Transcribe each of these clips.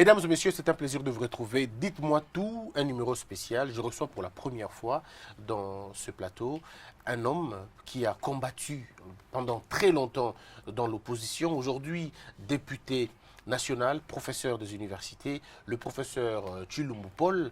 Mesdames et messieurs, c'est un plaisir de vous retrouver. Dites-moi tout, un numéro spécial. Je reçois pour la première fois dans ce plateau un homme qui a combattu pendant très longtemps dans l'opposition, aujourd'hui député national, professeur des universités, le professeur Tshilombo Paul,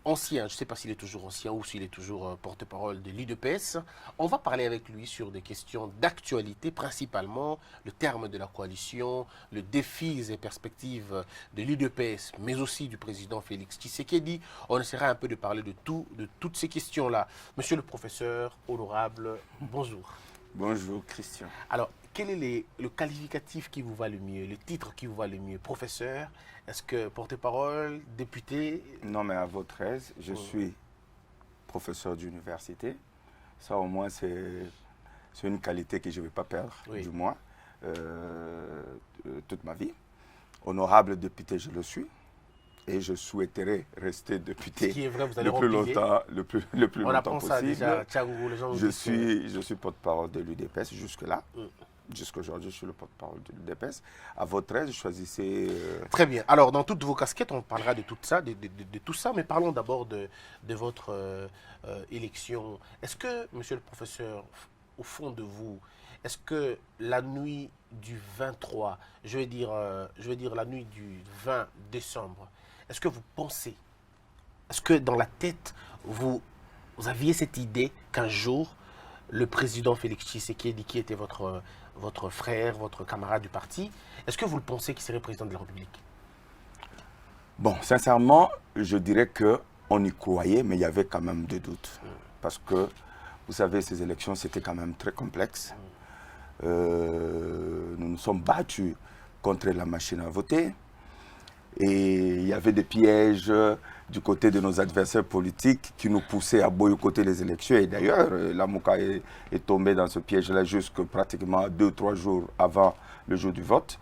ancien, je ne sais pas s'il est toujours ancien ou s'il est toujours porte-parole de l'UDPS. On va parler avec lui sur des questions d'actualité, principalement le terme de la coalition, le défis et perspectives de l'UDPS, mais aussi du président Félix Tshisekedi. On essaiera un peu de parler de toutes ces questions-là. Monsieur le professeur, honorable, bonjour. Bonjour Christian. Alors, quel est le qualificatif qui vous va le mieux, le titre qui vous va le mieux? Professeur, est-ce que porte-parole, député? Non, mais à votre aise, je suis professeur d'université. Ça, au moins, c'est une qualité que je ne vais pas perdre, du moins, toute ma vie. Honorable député, je le suis. Et je souhaiterais rester député le plus longtemps, possible. Déjà, Thiago, les gens je suis porte-parole de l'UDPS jusque-là. Jusqu'aujourd'hui, je suis le porte-parole de l'UDPS. À votre aise, choisissez... Très bien. Alors, dans toutes vos casquettes, on parlera de tout ça, de tout ça, mais parlons d'abord de votre élection. Est-ce que, monsieur le professeur, au fond de vous, est-ce que la nuit du 23, je veux dire la nuit du 20 décembre, est-ce que vous pensez, est-ce que dans la tête, vous aviez cette idée qu'un jour, le président Félix Tshisekedi, qui était votre frère, votre camarade du parti, est-ce que vous le pensez qu'il serait président de la République? Bon, sincèrement, je dirais qu'on y croyait, mais il y avait quand même des doutes. Parce que, vous savez, ces élections, c'était quand même très complexe. Nous nous sommes battus contre la machine à voter. Et il y avait des pièges du côté de nos adversaires politiques qui nous poussaient à boycotter les élections. Et d'ailleurs, la Mouka est tombée dans ce piège-là jusque pratiquement 2-3 jours avant le jour du vote.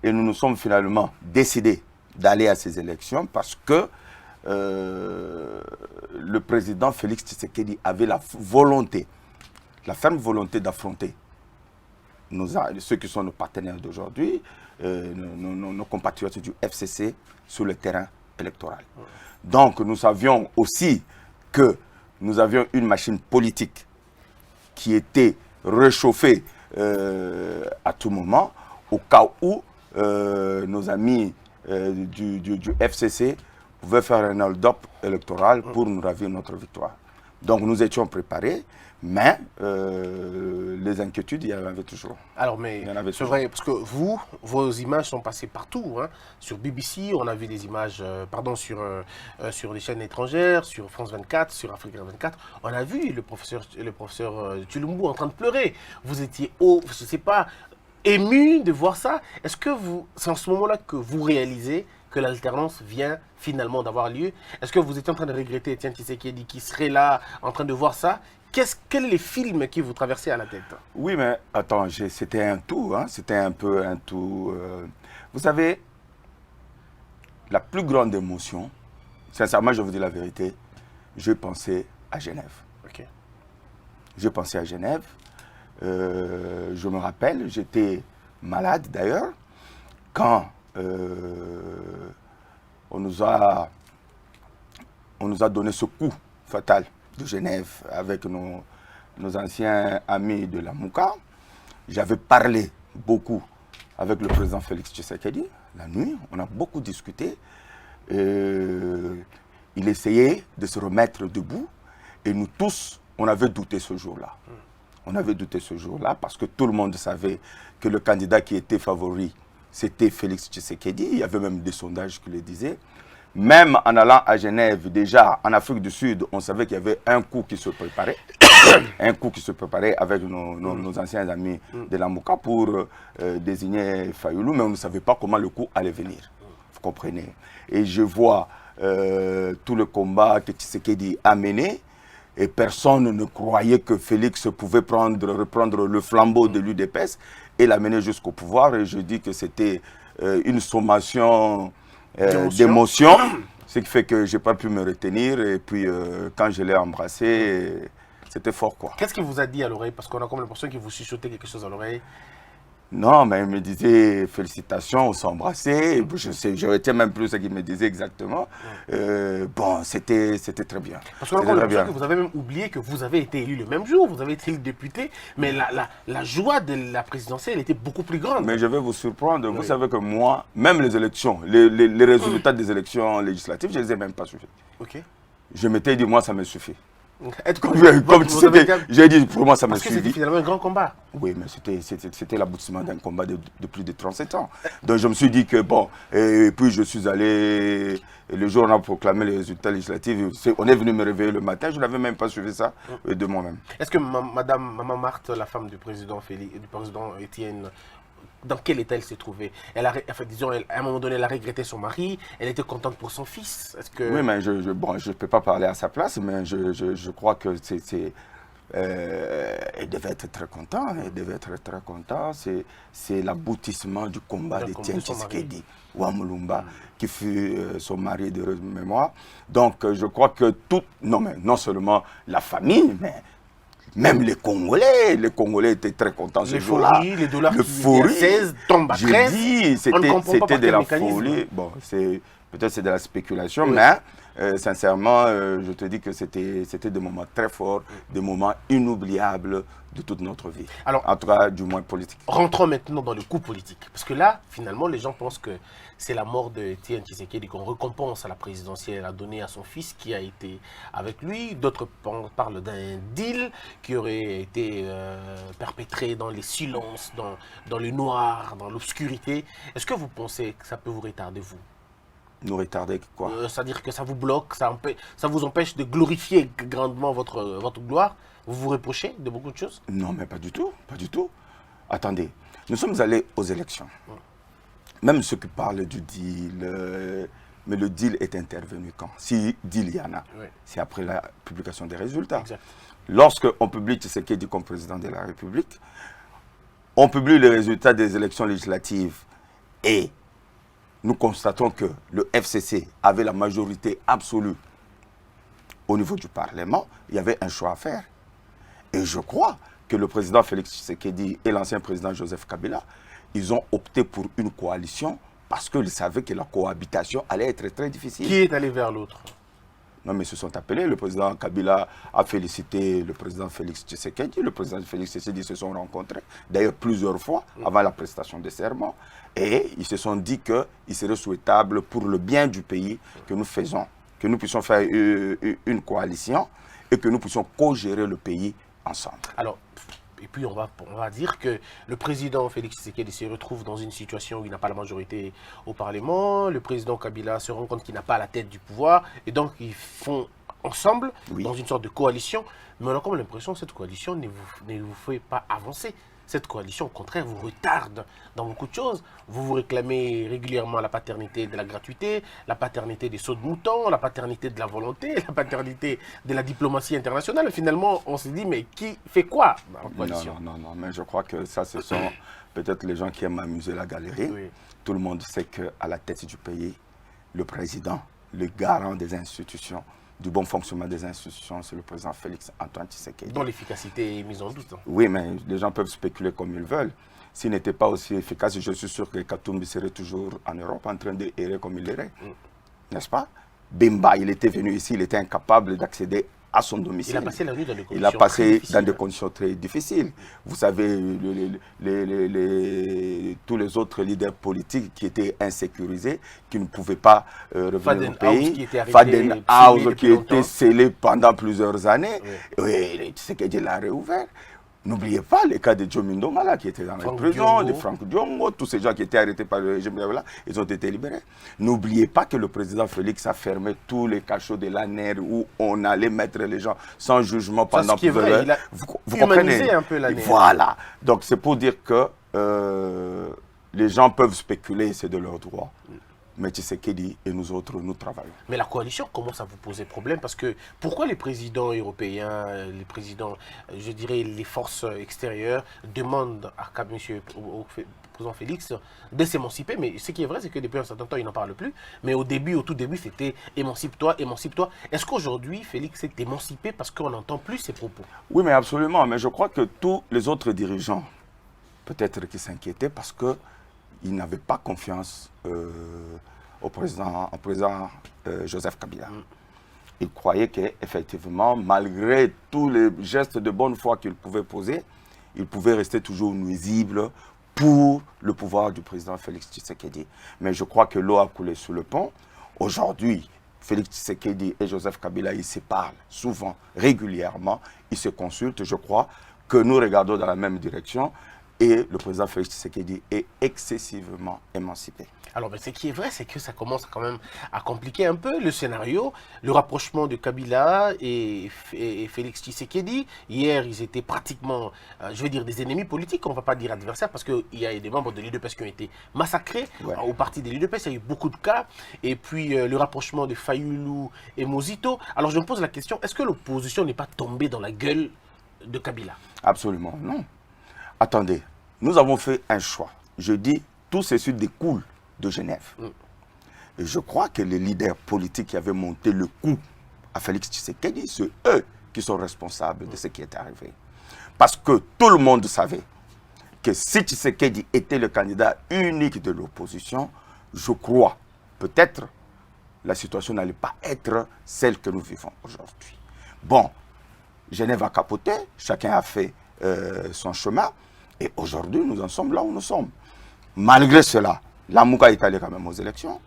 Et nous nous sommes finalement décidés d'aller à ces élections parce que le président Félix Tshisekedi avait la ferme volonté d'affronter ceux qui sont nos partenaires d'aujourd'hui, nos compatriotes du FCC sur le terrain électoral. Donc nous savions aussi que nous avions une machine politique qui était réchauffée à tout moment au cas où nos amis du FCC pouvaient faire un hold-up électoral pour nous ravir notre victoire. Donc nous étions préparés. Mais les inquiétudes, il y en avait toujours. Alors, mais c'est vrai, parce que vos images sont passées partout. Hein. Sur BBC, on a vu des images, sur les chaînes étrangères, sur France 24, sur Africa 24. On a vu le professeur Tshilombo en train de pleurer. Vous étiez, je ne sais pas, ému de voir ça. Est-ce que c'est en ce moment-là que vous réalisez que l'alternance vient finalement d'avoir lieu? Est-ce que vous étiez en train de regretter Etienne Tshisekedi qui serait là en train de voir ça? Quels sont les films qui vous traversaient à la tête? Oui, mais attends, c'était un tout, hein, c'était un peu un tout. Vous savez, la plus grande émotion, sincèrement, je vous dis la vérité, je pensais à Genève. Okay. Je pensais à Genève. Je me rappelle, j'étais malade d'ailleurs, quand on nous a donné ce coup fatal de Genève avec nos anciens amis de la Mouka. J'avais parlé beaucoup avec le président Félix Tshisekedi la nuit. On a beaucoup discuté. Il essayait de se remettre debout. Et nous tous, on avait douté ce jour-là. On avait douté ce jour-là parce que tout le monde savait que le candidat qui était favori, c'était Félix Tshisekedi. Il y avait même des sondages qui le disaient. Même en allant à Genève, déjà en Afrique du Sud, on savait qu'il y avait un coup qui se préparait. Un coup qui se préparait avec nos anciens amis de la Mouka pour désigner Fayoulou, mais on ne savait pas comment le coup allait venir. Vous comprenez? Et je vois tout le combat que Tshisekedi a mené, et personne ne croyait que Félix pouvait reprendre le flambeau de l'UDPS et l'amener jusqu'au pouvoir. Et je dis que c'était une sommation d'émotion, ce qui fait que je n'ai pas pu me retenir. Et puis, quand je l'ai embrassé, c'était fort, quoi. Qu'est-ce qu'il vous a dit à l'oreille? Parce qu'on a comme l'impression qu'il vous chuchotait quelque chose à l'oreille. Non, mais il me disait félicitations, on s'embrassait. Je retiens même plus ce qu'il me disait exactement. Bon, c'était très bien. Parce qu'on a l'impression que vous avez même oublié que vous avez été élu le même jour, vous avez été élu député, mais la joie de la présidentielle était beaucoup plus grande. Mais je vais vous surprendre, vous savez que moi, même les élections, les résultats des élections législatives, je ne les ai même pas suivis. Ok. Je m'étais dit, moi, ça me suffit. Comme tu sais, j'ai dit, pour moi, ça me suffit. Parce que c'était finalement un grand combat. Oui, mais c'était l'aboutissement d'un combat de plus de 37 ans. Donc je me suis dit que, bon, et puis je suis allé, le jour où on a proclamé les résultats législatifs, on est venu me réveiller le matin, je n'avais même pas suivi ça de moi-même. Est-ce que Maman Marthe, la femme du président Étienne, dans quel état elle s'est trouvée? Disons, à un moment donné, elle a regretté son mari, elle était contente pour son fils. Oui, mais je ne peux pas parler à sa place, mais je crois que elle devait être très contente. Elle devait être très contente. C'est l'aboutissement du combat d'Étienne Tshisekedi, Ouamulumba, qui fut son mari d'heureuse mémoire. Donc, je crois que non seulement la famille, mais même les Congolais étaient très contents ce jour-là. Les dollars qui étaient à 16 tombent à 13. J'ai dit, c'était de la folie. Bon, peut-être c'est de la spéculation, mais sincèrement, je te dis que c'était des moments très forts, des moments inoubliables de toute notre vie. Alors, en tout cas, du moins politique. Rentrons maintenant dans le coup politique. Parce que là, finalement, les gens pensent que c'est la mort de Étienne Tshisekedi qu'on récompense à la présidentielle, à donner à son fils qui a été avec lui. D'autres parlent d'un deal qui aurait été perpétré dans les silences, dans le noir, dans l'obscurité. Est-ce que vous pensez que ça peut vous retarder, vous? Nous retarder quoi? C'est-à-dire que ça vous bloque, ça vous empêche de glorifier grandement votre gloire? Vous vous reprochez de beaucoup de choses? Non, mais pas du tout, pas du tout. Attendez, nous sommes allés aux élections. Même ceux qui parlent du deal, mais le deal est intervenu quand? Si deal il y en a, c'est après la publication des résultats. Exact. Lorsqu'on publie Tshisekedi comme président de la République, on publie les résultats des élections législatives et nous constatons que le FCC avait la majorité absolue au niveau du Parlement. Il y avait un choix à faire. Et je crois que le président Félix Tshisekedi et l'ancien président Joseph Kabila, ils ont opté pour une coalition parce qu'ils savaient que la cohabitation allait être très difficile. Qui est allé vers l'autre? Non, mais ils se sont appelés. Le président Kabila a félicité le président Félix Tshisekedi. Le président Félix Tshisekedi se sont rencontrés, d'ailleurs plusieurs fois, avant la prestation de serment. Et ils se sont dit qu'il serait souhaitable pour le bien du pays que nous puissions faire une coalition et que nous puissions co-gérer le pays ensemble. Alors, et puis on va dire que le président Félix Tshisekedi se retrouve dans une situation où il n'a pas la majorité au Parlement, le président Kabila se rend compte qu'il n'a pas la tête du pouvoir, et donc ils font ensemble, dans une sorte de coalition, mais on a comme l'impression que cette coalition ne vous fait pas avancer. Cette coalition, au contraire, vous retarde dans beaucoup de choses. Vous réclamez régulièrement la paternité de la gratuité, la paternité des sauts de moutons, la paternité de la volonté, la paternité de la diplomatie internationale. Finalement, on se dit, mais qui fait quoi dans la coalition? Non, mais je crois que ça, ce sont peut-être les gens qui aiment amuser la galerie. Oui. Tout le monde sait qu'à la tête du pays, le président, le garant des institutions, du bon fonctionnement des institutions, c'est le président Félix Antoine Tshisekedi. Dont l'efficacité est mise en doute. Oui, mais les gens peuvent spéculer comme ils veulent. S'il n'était pas aussi efficace, je suis sûr que Katumbi serait toujours en Europe en train d'errer comme il errait. N'est-ce pas? Bemba, il était venu ici, il était incapable d'accéder à son domicile. Il a passé la nuit dans des conditions Il a passé dans des conditions très difficiles. Vous savez, tous les autres leaders politiques qui étaient insécurisés, qui ne pouvaient pas revenir au pays. Faden House qui était scellé pendant plusieurs années. Oui, tu sais qu'il l'a réouvert. N'oubliez pas les cas de Djomindo Mala qui était dans la prison, de Franck Diongo, tous ces gens qui étaient arrêtés par le régime, ils ont été libérés. N'oubliez pas que le président Félix a fermé tous les cachots de l'ANER où on allait mettre les gens sans jugement pendant plusieurs heures. Vous comprenez un peu l'ANER. Voilà. Donc c'est pour dire que les gens peuvent spéculer, c'est de leur droit. Mais Tshisekedi et nous autres, nous travaillons. Mais la coalition commence à vous poser problème parce que pourquoi les présidents européens, les présidents, je dirais les forces extérieures demandent au président Félix de s'émanciper? Mais ce qui est vrai, c'est que depuis un certain temps, il n'en parle plus. Mais au tout début, c'était émancipe-toi, émancipe-toi. Est-ce qu'aujourd'hui, Félix s'est émancipé parce qu'on n'entend plus ses propos? Oui, mais absolument. Mais je crois que tous les autres dirigeants peut-être qu'ils s'inquiétaient parce qu'ils n'avaient pas confiance au président Joseph Kabila. Ils croyaient qu'effectivement, malgré tous les gestes de bonne foi qu'il pouvait poser, il pouvait rester toujours nuisible pour le pouvoir du président Félix Tshisekedi. Mais je crois que l'eau a coulé sous le pont. Aujourd'hui, Félix Tshisekedi et Joseph Kabila, ils se parlent souvent, régulièrement, ils se consultent. Je crois que nous regardons dans la même direction et le président Félix Tshisekedi est excessivement émancipé. Alors, mais ce qui est vrai, c'est que ça commence quand même à compliquer un peu le scénario. Le rapprochement de Kabila et Félix Tshisekedi. Hier, ils étaient pratiquement, je vais dire, des ennemis politiques. On ne va pas dire adversaires parce qu'il y a des membres de l'UDPS qui ont été massacrés. Au parti de l'UDPS, il y a eu beaucoup de cas. Et puis, le rapprochement de Fayoulou et Mozito. Alors, je me pose la question, est-ce que l'opposition n'est pas tombée dans la gueule de Kabila? Absolument non. Attendez, nous avons fait un choix. Je dis, tout ceci découle de Genève. Et je crois que les leaders politiques qui avaient monté le coup à Félix Tshisekedi, c'est eux qui sont responsables de ce qui est arrivé. Parce que tout le monde savait que si Tshisekedi était le candidat unique de l'opposition, je crois, peut-être, la situation n'allait pas être celle que nous vivons aujourd'hui. Bon, Genève a capoté, chacun a fait son chemin, et aujourd'hui, nous en sommes là où nous sommes. Malgré cela, la Mouka est allée quand même aux élections.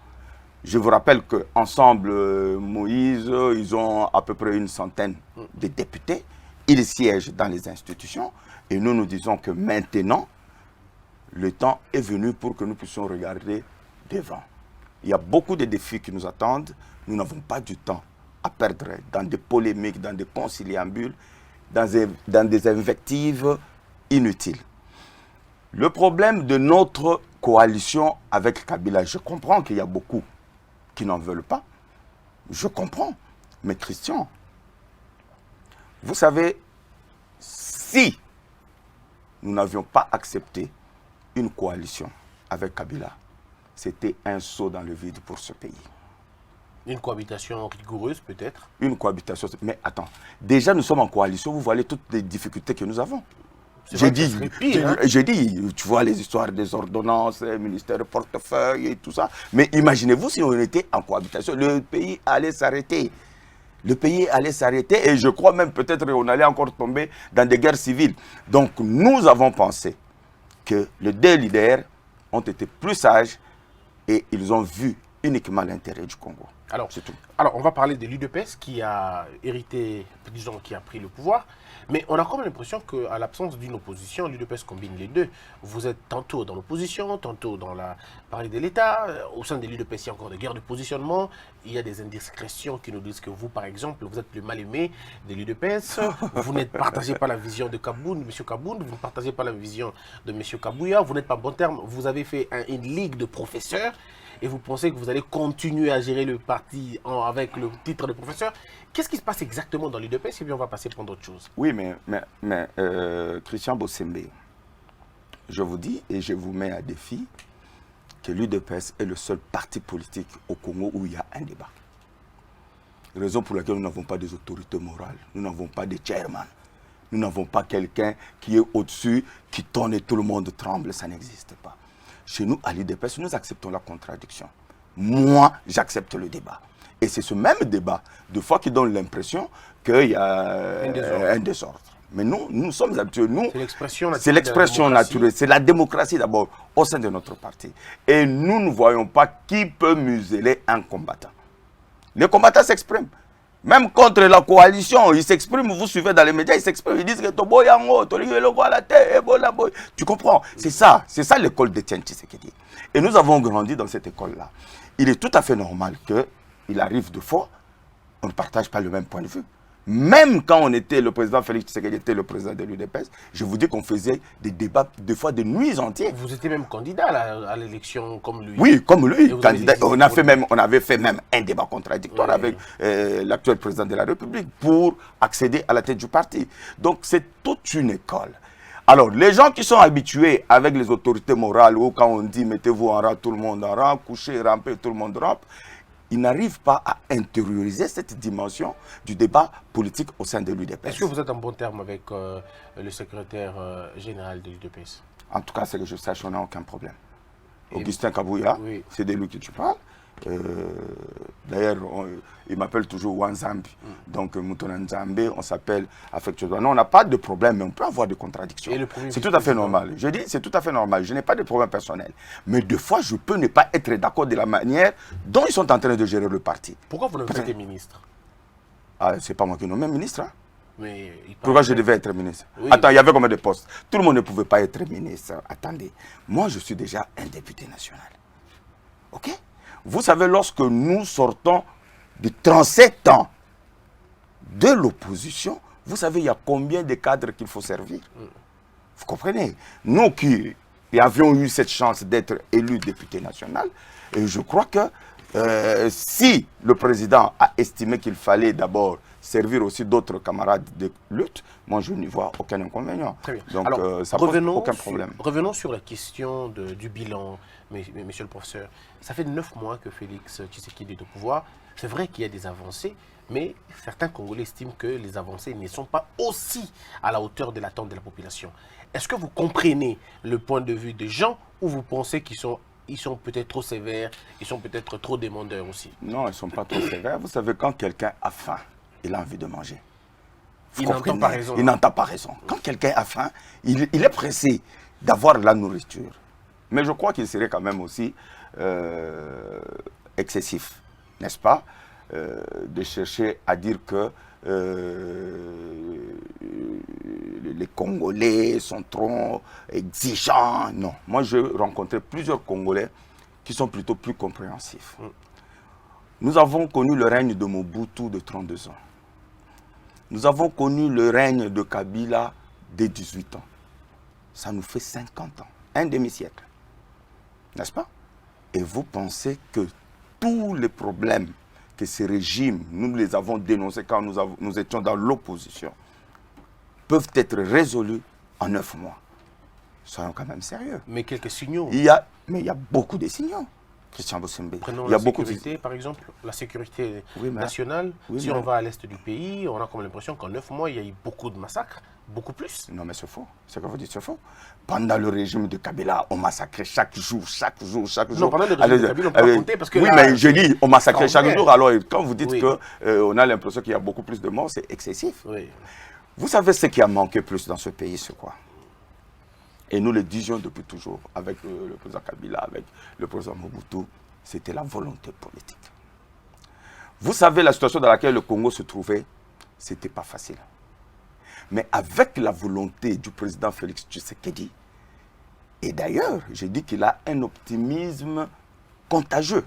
Je vous rappelle qu'ensemble, Moïse, ils ont à peu près une centaine de députés. Ils siègent dans les institutions. Et nous, nous disons que maintenant, le temps est venu pour que nous puissions regarder devant. Il y a beaucoup de défis qui nous attendent. Nous n'avons pas du temps à perdre dans des polémiques, dans des conciliambules, dans des invectives inutiles. Le problème de notre coalition avec Kabila, je comprends qu'il y a beaucoup qui n'en veulent pas. Je comprends. Mais Christian, vous savez, si nous n'avions pas accepté une coalition avec Kabila, c'était un saut dans le vide pour ce pays. Une cohabitation rigoureuse peut-être? Une cohabitation, mais attends, déjà nous sommes en coalition, vous voyez toutes les difficultés que nous avons. J'ai dit, tu vois les histoires des ordonnances, ministère de portefeuille et tout ça. Mais imaginez-vous si on était en cohabitation, le pays allait s'arrêter. Le pays allait s'arrêter et je crois même peut-être qu'on allait encore tomber dans des guerres civiles. Donc nous avons pensé que les deux leaders ont été plus sages et ils ont vu uniquement l'intérêt du Congo. Alors, alors, on va parler de l'UDPS qui a hérité, disons, qui a pris le pouvoir. Mais on a comme l'impression qu'à l'absence d'une opposition, l'UDPS combine les deux. Vous êtes tantôt dans l'opposition, tantôt dans la partie de l'État. Au sein de l'UDPS, il y a encore des guerres de positionnement. Il y a des indiscrétions qui nous disent que vous, par exemple, vous êtes le mal-aimé de l'UDPS. Vous ne partagez pas la vision de Kaboun, de M. Kaboun. Vous ne partagez pas la vision de M. Kabouya. Vous n'êtes pas en bon terme. Vous avez fait une ligue de professeurs. Et vous pensez que vous allez continuer à gérer le parti avec le titre de professeur. Qu'est-ce qui se passe exactement dans l'UDPS et puis on va passer pour d'autres choses? Oui, mais Christian Bossembe, je vous dis et je vous mets à défi que l'UDPS est le seul parti politique au Congo où il y a un débat. Raison pour laquelle nous n'avons pas des autorités morales, nous n'avons pas de chairman, nous n'avons pas quelqu'un qui est au-dessus, qui tonne et tout le monde tremble, ça n'existe pas. Chez nous, à l'UDPS, nous acceptons la contradiction. Moi, j'accepte le débat. Et c'est ce même débat, de fois, qui donne l'impression qu'il y a un désordre. Mais nous sommes habitués. C'est l'expression naturelle. C'est la démocratie d'abord, au sein de notre parti. Et nous ne voyons pas qui peut museler un combattant. Les combattants s'expriment. Même contre la coalition, ils s'expriment, vous suivez dans les médias, ils s'expriment, ils disent que Tobo Yango, tu comprends? C'est ça l'école de Tian Tshisekedi. Et nous avons grandi dans cette école-là. Il est tout à fait normal qu'il arrive deux fois, on ne partage pas le même point de vue. Même quand on était, le président Félix Tshisekedi était le président de l'UDPS, je vous dis qu'on faisait des débats, des fois des nuits entières. Vous étiez même candidat à l'élection comme lui. Oui, comme lui. Candidat, on avait fait même un débat contradictoire avec l'actuel président de la République pour accéder à la tête du parti. Donc c'est toute une école. Alors, les gens qui sont habitués avec les autorités morales, ou quand on dit mettez-vous en rang, tout le monde en rang, couchez, rampez, tout le monde rampe, ils n'arrivent pas à intérioriser cette dimension du débat politique au sein de l'UDPS. Est-ce que vous êtes en bon terme avec le secrétaire général de l'UDPS? En tout cas, c'est que je sache, on n'a aucun problème. Augustin Kabouya, oui. c'est de lui que tu parles. D'ailleurs, il m'appelle toujours Wanzambi. Donc, Moutouna Nzambe, on s'appelle affectueusement. Non, on n'a pas de problème, mais on peut avoir des contradictions. C'est tout à fait normal. Je dis, c'est tout à fait normal. Je n'ai pas de problème personnel. Mais des fois, je peux ne pas être d'accord de la manière dont ils sont en train de gérer le parti. Pourquoi vous n'avez pas été ministre? Ah, c'est pas moi qui nomme ministre. Hein? Mais pourquoi je devais être ministre? Oui. Attends, il y avait combien de postes? Tout le monde ne pouvait pas être ministre. Attendez, moi, je suis déjà un député national. OK? Vous savez, lorsque nous sortons de 37 ans de l'opposition, vous savez, il y a combien de cadres qu'il faut servir? Vous comprenez? Nous qui avions eu cette chance d'être élus député national, et je crois que si le président a estimé qu'il fallait d'abord servir aussi d'autres camarades de lutte, moi je n'y vois aucun inconvénient. Très bien. Donc alors, ça pose aucun problème. Revenons sur la question du bilan, monsieur le professeur. Ça fait 9 mois que Félix Tshisekedi est au pouvoir. C'est vrai qu'il y a des avancées, mais certains Congolais estiment que les avancées ne sont pas aussi à la hauteur de l'attente de la population. Est-ce que vous comprenez le point de vue des gens ou vous pensez qu'ils sont peut-être trop sévères, ils sont peut-être trop demandeurs aussi? Non, ils ne sont pas trop sévères. Vous savez, quand quelqu'un a faim, il a envie de manger. Il n'entend pas raison. Il n'entend pas raison. Quand quelqu'un a faim, il est pressé d'avoir la nourriture. Mais je crois qu'il serait quand même aussi excessif, n'est-ce pas, de chercher à dire que les Congolais sont trop exigeants. Non, moi j'ai rencontré plusieurs Congolais qui sont plutôt plus compréhensifs. Nous avons connu le règne de Mobutu de 32 ans. Nous avons connu le règne de Kabila de 18 ans. Ça nous fait 50 ans, un demi-siècle. N'est-ce pas? Et vous pensez que tous les problèmes que ces régimes, nous les avons dénoncés quand nous étions dans l'opposition, peuvent être résolus en 9 mois. Soyons quand même sérieux. Mais quelques signaux. Mais il y a beaucoup de signaux. Christian Bossembe. Prenons il y a la beaucoup sécurité, par exemple, la sécurité nationale. Oui, si on va à l'est du pays, on a comme l'impression qu'en 9 mois, il y a eu beaucoup de massacres, beaucoup plus. Non, mais c'est faux. Ce que vous dites, c'est faux. Pendant le régime de Kabila, on massacrait chaque jour. Non, pendant le régime de Kabila, on peut raconter parce que oui, là, mais je dis, on massacrait chaque jour. Alors, quand vous dites oui. qu'on a l'impression qu'il y a beaucoup plus de morts, c'est excessif. Oui. Vous savez ce qui a manqué plus dans ce pays, c'est quoi? Et nous le disions depuis toujours, avec le président Kabila, avec le président Mobutu, c'était la volonté politique. Vous savez, la situation dans laquelle le Congo se trouvait, ce n'était pas facile. Mais avec la volonté du président Félix Tshisekedi, et d'ailleurs, j'ai dit qu'il a un optimisme contagieux.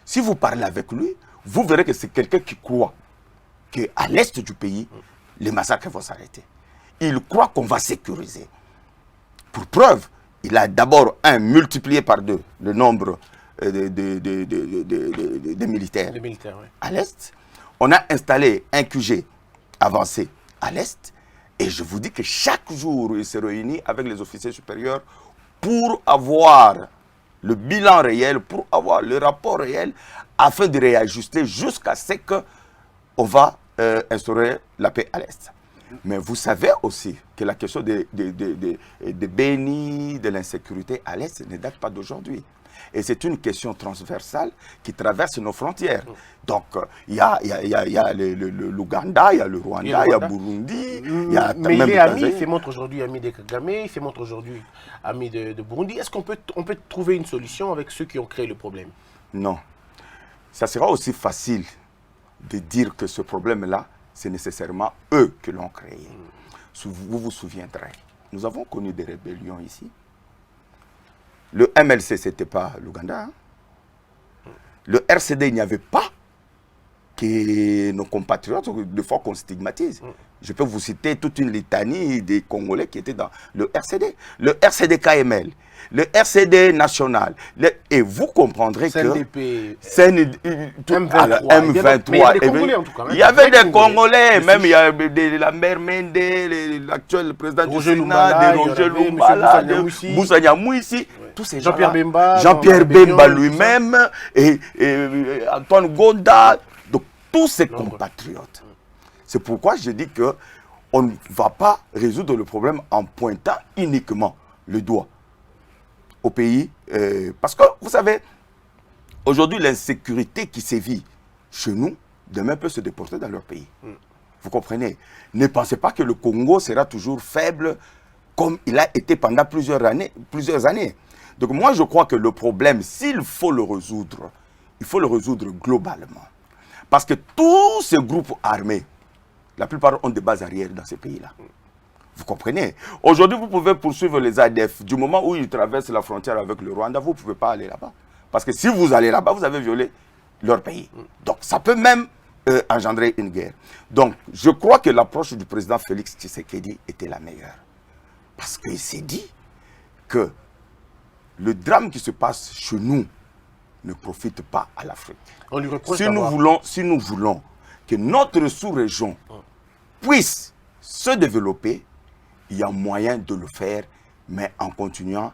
Si vous parlez avec lui, vous verrez que c'est quelqu'un qui croit qu'à l'est du pays, les massacres vont s'arrêter. Il croit qu'on va sécuriser. Pour preuve, il a d'abord multiplié par 2 le nombre des militaires, oui. À l'est. On a installé un QG avancé à l'est. Et je vous dis que chaque jour, il se réunit avec les officiers supérieurs pour avoir le bilan réel, pour avoir le rapport réel, afin de réajuster jusqu'à ce qu'on va instaurer la paix à l'est. Mais vous savez aussi que la question de Béni, de l'insécurité à l'est, ne date pas d'aujourd'hui. Et c'est une question transversale qui traverse nos frontières. Donc, il y a l'Ouganda, il y a le Rwanda, il y a le Burundi. Mais il est ami, il se montre aujourd'hui ami de Kagame, il se montre aujourd'hui ami de Burundi. Est-ce qu'on peut trouver une solution avec ceux qui ont créé le problème? Non. Ça sera aussi facile de dire que ce problème-là, c'est nécessairement eux qui l'ont créé. Vous vous souviendrez, nous avons connu des rébellions ici. Le MLC, ce n'était pas l'Ouganda. Hein. Le RCD, il n'y avait pas que nos compatriotes, des fois qu'on stigmatise. Je peux vous citer toute une litanie des Congolais qui étaient dans le RCD. Le RCD KML, le RCD national. Et vous comprendrez CNDP, M23. Il y avait des Congolais, même il y avait la mère Mende, l'actuel président du Sénat, Roger Lumbala, Moussa Nyamouissi. Tous ces Jean-Pierre Bemba, Jean-Pierre Bemba lui-même, et Antoine Gonda, donc tous ces compatriotes. C'est pourquoi je dis qu'on ne va pas résoudre le problème en pointant uniquement le doigt au pays. Parce que, vous savez, aujourd'hui, l'insécurité qui sévit chez nous, demain peut se déporter dans leur pays. Vous comprenez? Ne pensez pas que le Congo sera toujours faible comme il a été pendant plusieurs années. Donc moi, je crois que le problème, s'il faut le résoudre, il faut le résoudre globalement. Parce que tous ces groupes armés, la plupart ont des bases arrières dans ces pays-là. Vous comprenez? Aujourd'hui, vous pouvez poursuivre les ADF. Du moment où ils traversent la frontière avec le Rwanda, vous ne pouvez pas aller là-bas. Parce que si vous allez là-bas, vous avez violé leur pays. Donc ça peut même engendrer une guerre. Donc je crois que l'approche du président Félix Tshisekedi était la meilleure. Parce qu'il s'est dit que le drame qui se passe chez nous ne profite pas à l'Afrique. On lui reproche Si nous voulons que notre sous-région puisse se développer, il y a moyen de le faire, mais en continuant,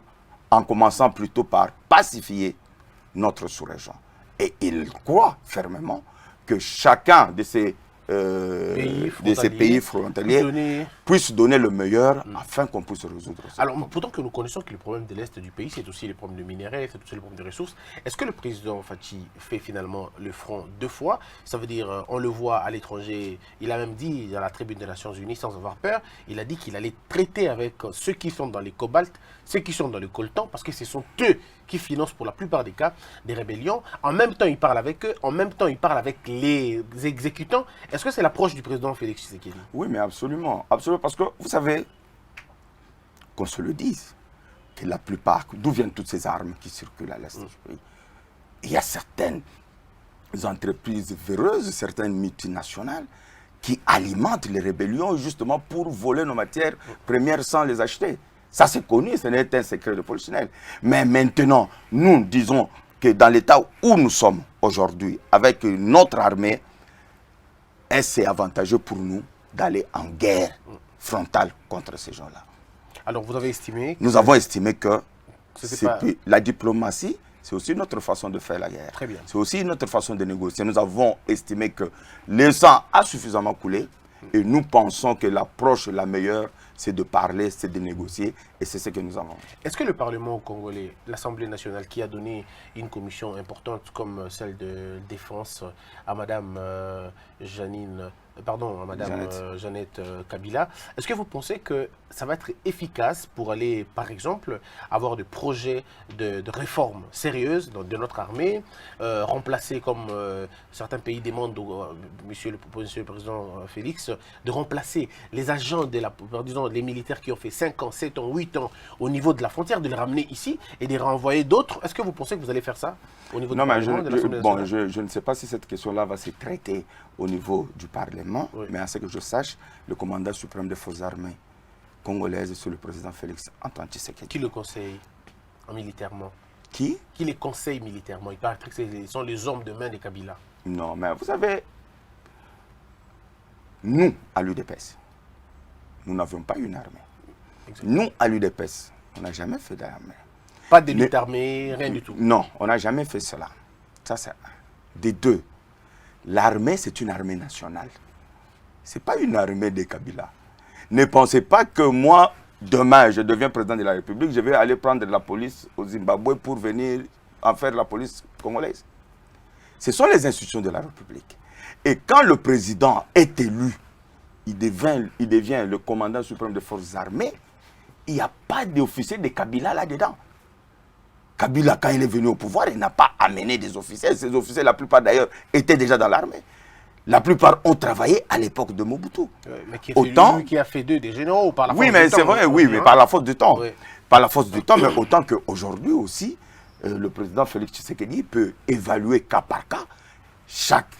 en commençant plutôt par pacifier notre sous-région. Et il croit fermement que chacun de ces pays frontaliers puisse donner le meilleur afin qu'on puisse résoudre ça. Alors, pourtant que nous connaissons que le problème de l'Est du pays, c'est aussi les problèmes de minerais, c'est aussi les problèmes de ressources, est-ce que le président Fathi fait finalement le front 2 fois? Ça veut dire, on le voit à l'étranger, il a même dit à la tribune des Nations Unies, sans avoir peur, il a dit qu'il allait traiter avec ceux qui sont dans les cobaltes, ceux qui sont dans le coltan, parce que ce sont eux qui financent pour la plupart des cas des rébellions. En même temps, il parle avec eux, en même temps, il parle avec les exécutants. Est-ce que c'est l'approche du président Félix Tshisekedi? Oui, mais absolument. Absolument, parce que vous savez, qu'on se le dise, que la plupart, d'où viennent toutes ces armes qui circulent à l'est du pays? Il y a certaines entreprises véreuses, certaines multinationales, qui alimentent les rébellions justement pour voler nos matières premières sans les acheter. Ça, c'est connu, ce n'est un secret de polichinelle. Mais maintenant, nous disons que dans l'état où nous sommes aujourd'hui, avec notre armée, c'est avantageux pour nous d'aller en guerre frontale contre ces gens-là. Alors, vous avez estimé Nous avons estimé que pas... la diplomatie, c'est aussi notre façon de faire la guerre. Très bien. C'est aussi notre façon de négocier. Nous avons estimé que le sang a suffisamment coulé et nous pensons que l'approche la meilleure, c'est de parler, c'est de négocier, et c'est ce que nous avons. Est-ce que le Parlement congolais, l'Assemblée nationale, qui a donné une commission importante comme celle de défense à Madame Jeannette Kabila, est-ce que vous pensez que ça va être efficace pour aller, par exemple, avoir des projets de réforme sérieuse de notre armée, remplacer, comme certains pays demandent, monsieur le Président Félix, de remplacer les agents de la, disons, les militaires qui ont fait 5 ans, 7 ans, 8 ans au niveau de la frontière, de les ramener ici et de les renvoyer d'autres? Est-ce que vous pensez que vous allez faire ça au niveau non, du Parlement, de l'Assemblée nationale? je ne sais pas si cette question-là va se traiter au niveau du Parlement, oui. Mais à ce que je sache, le commandant suprême des forces armées congolaises, c'est le président Félix Antoine Tshisekedi. Qui le conseille militairement? Qui les conseille militairement? Il paraît que ce sont les hommes de main de Kabila. Non, mais vous savez, nous, à l'UDPS, nous n'avions pas une armée. Exactement. Nous, à l'UDPS, on n'a jamais fait d'armée. Pas de lutte armée, rien du tout. Non, on n'a jamais fait cela. Ça, c'est un. Des deux. L'armée, c'est une armée nationale. Ce n'est pas une armée de Kabila. Ne pensez pas que moi, demain, je deviens président de la République, je vais aller prendre la police au Zimbabwe pour venir en faire la police congolaise. Ce sont les institutions de la République. Et quand le président est élu, il devient le commandant suprême des forces armées, il n'y a pas d'officier de Kabila là-dedans. Kabila, quand il est venu au pouvoir, il n'a pas amené des officiers. Ces officiers, la plupart d'ailleurs, étaient déjà dans l'armée. La plupart ont travaillé à l'époque de Mobutu. Mais qui a fait d'eux des généraux ou par la force du temps? Oui, mais c'est vrai, oui, mais par la force du temps. Oui. Par la force du temps, mais autant qu'aujourd'hui aussi, le président Félix Tshisekedi peut évaluer cas par cas chaque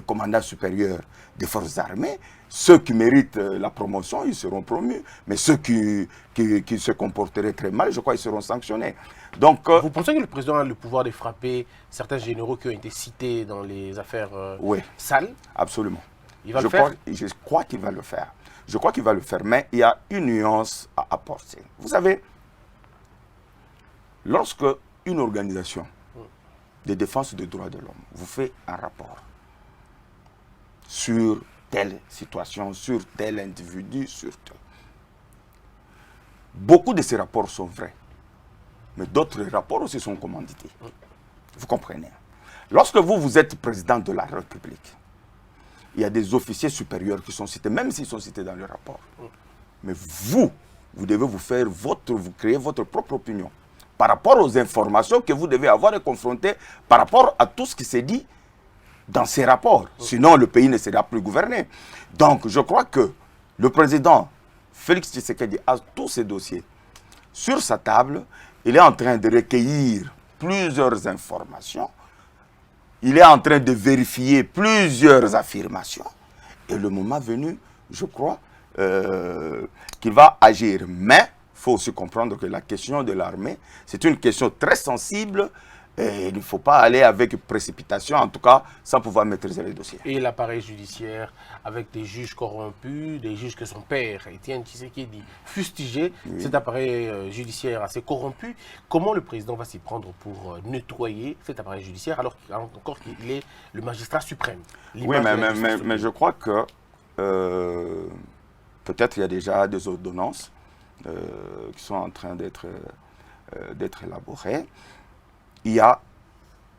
commandant supérieur des forces armées. Ceux qui méritent la promotion, ils seront promus. Mais ceux qui se comporteraient très mal, je crois, ils seront sanctionnés. Donc, vous pensez que le président a le pouvoir de frapper certains généraux qui ont été cités dans les affaires oui, sales? Absolument. Il va le faire? Je crois qu'il va le faire. Je crois qu'il va le faire, mais il y a une nuance à apporter. Vous savez, lorsque une organisation de défense des droits de l'homme vous fait un rapport sur telle situation, sur tel individu, sur tel. beaucoup de ces rapports sont vrais. Mais d'autres rapports aussi sont commandités. Vous comprenez? Lorsque vous êtes président de la République, il y a des officiers supérieurs qui sont cités, même s'ils sont cités dans le rapport. Mais vous devez vous créer votre propre opinion par rapport aux informations que vous devez avoir et confronter par rapport à tout ce qui s'est dit dans ces rapports. Sinon, le pays ne sera plus gouverné. Donc, je crois que le président Félix Tshisekedi a tous ces dossiers sur sa table. Il est en train de recueillir plusieurs informations. Il est en train de vérifier plusieurs affirmations. Et le moment venu, je crois qu'il va agir. Mais il faut aussi comprendre que la question de l'armée, c'est une question très sensible. Et il ne faut pas aller avec précipitation, en tout cas, sans pouvoir maîtriser les dossiers. Et l'appareil judiciaire, avec des juges corrompus, des juges que son père, Étienne Tshisekedi, fustigé, cet appareil judiciaire assez corrompu, comment le président va s'y prendre pour nettoyer cet appareil judiciaire, alors qu'il est le magistrat suprême? Oui, mais je crois que peut-être il y a déjà des ordonnances qui sont en train d'être élaborées. Il y a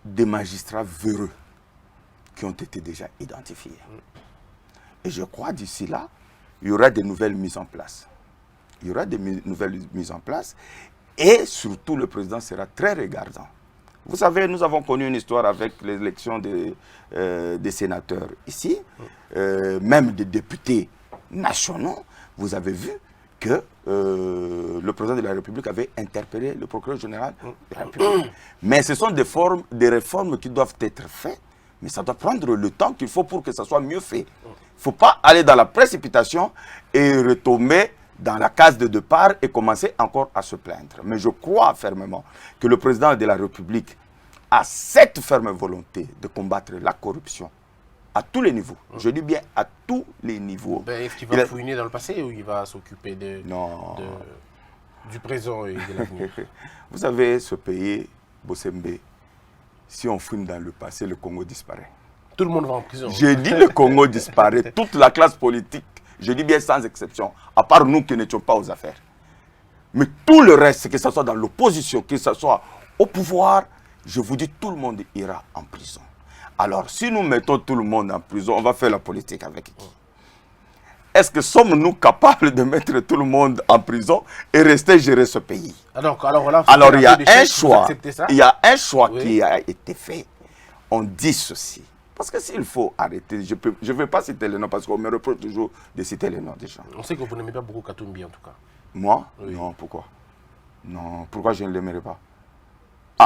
des magistrats véreux qui ont été déjà identifiés. Et je crois d'ici là, il y aura des nouvelles mises en place. Il y aura des nouvelles mises en place et surtout le président sera très regardant. Vous savez, nous avons connu une histoire avec l'élection des sénateurs ici, même des députés nationaux. Vous avez vu que le président de la République avait interpellé le procureur général de la République. Mais ce sont des réformes qui doivent être faites, mais ça doit prendre le temps qu'il faut pour que ça soit mieux fait. Il ne faut pas aller dans la précipitation et retomber dans la case de départ et commencer encore à se plaindre. Mais je crois fermement que le président de la République a cette ferme volonté de combattre la corruption à tous les niveaux. Je dis bien à tous les niveaux. Est-ce qu'il va fouiner dans le passé ou il va s'occuper du présent et de l'avenir? Vous savez, ce pays, Bossembe, si on fouine dans le passé, le Congo disparaît. Tout le monde va en prison. J'ai dit le Congo disparaît. Toute la classe politique, je dis bien sans exception, à part nous qui n'étions pas aux affaires. Mais tout le reste, que ce soit dans l'opposition, que ce soit au pouvoir, je vous dis, tout le monde ira en prison. Alors, si nous mettons tout le monde en prison, on va faire la politique avec qui? Est-ce que sommes-nous capables de mettre tout le monde en prison et rester gérer ce pays? Alors il y a un choix. Il y a un choix Oui. qui a été fait. On dit ceci. Parce que s'il faut arrêter, je ne vais pas citer les noms parce qu'on me reproche toujours de citer les noms des gens. On sait que vous n'aimez pas beaucoup Katumbi en tout cas. Moi? Oui. Non, pourquoi? Non, pourquoi je ne l'aimerais pas?